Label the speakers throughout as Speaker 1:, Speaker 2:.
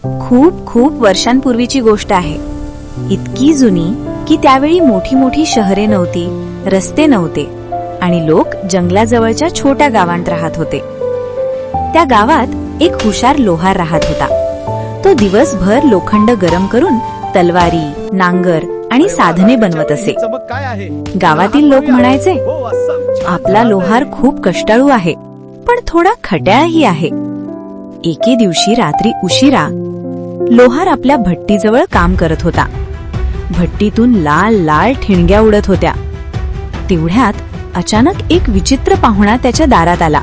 Speaker 1: खूप खूप वर्षांपूर्वीची गोष्ट आहे. इतकी जुनी की त्यावेळी मोठी मोठी शहरे नव्हती, रस्ते नव्हते आणि लोक जंगलाजवळच्या छोट्या गावांत राहत होते. त्या गावात एक हुशार लोहार राहत होता. तो दिवसभर लोखंड गरम करून तलवारी, नांगर आणि साधने बनवत असे. गावातील लोक म्हणायचे, आपला लोहार खूप कष्टाळू आहे, पण थोडा खट्याळही आहे. एके दिवशी रात्री उशिरा लोहार आपल्या भट्टीजवळ काम करत होता. भट्टीतून लाल लाल ठिणग्या उडत होत्या. तेवढ्यात अचानक एक विचित्र पाहुणा त्याच्या दारात आला.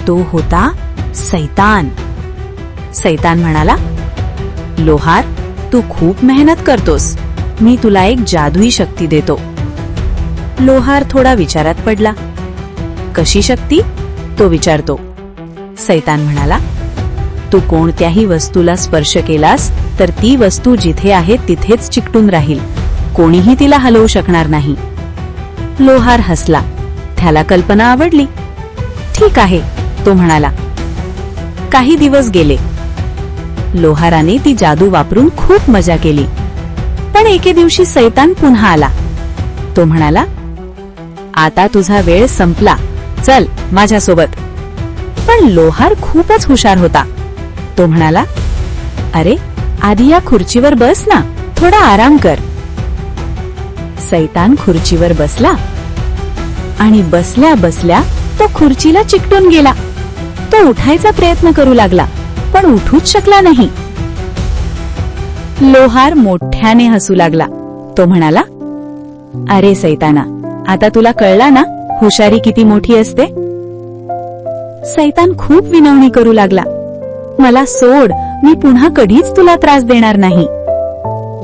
Speaker 1: तो होता सैतान. सैतान म्हणाला, लोहार, तू खूप मेहनत करतोस, मी तुला एक जादुई शक्ती देतो. लोहार थोडा विचारात पडला. कशी शक्ती? तो विचारतो. सैतान म्हणाला, तू कोणत्याही वस्तूला स्पर्श केलास तर ती वस्तू जिथे आहे तिथेच चिकटून राहील, कोणीही तिला हलवू शकणार नाही. लोहार हसला. त्याला कल्पना आवडली. ठीक आहे, तो म्हणाला. काही दिवस गेले. लोहाराने ती जादू वापरून खूप मजा केली. पण एके दिवशी सैतान पुन्हा आला. तो म्हणाला, आता तुझा वेळ संपला, चल माझ्यासोबत. पण लोहार खूपच हुशार होता. तो म्हणाला, अरे आधी या खुर्चीवर बस ना, थोडा आराम कर. सैतान खुर्चीवर बसला आणि बसल्या बसल्या तो खुर्चीला चिकटून गेला. तो उठायचा प्रयत्न करू लागला, पण उठूच शकला नाही. लोहार मोठ्याने हसू लागला. तो म्हणाला, अरे सैताना, आता तुला कळला ना हुशारी किती मोठी असते. सैतान खूप विनवणी करू लागला. मला सोड, मी पुन्हा कधीच तुला त्रास देणार नाही.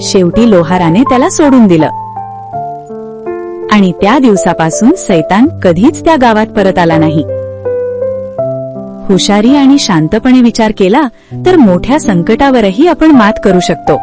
Speaker 1: शेवटी लोहाराने त्याला सोडून दिलं आणि त्या दिवसापासून सैतान कधीच त्या गावात परत आला नाही. हुशारी आणि शांतपणे विचार केला तर मोठ्या संकटावरही आपण मात करू शकतो.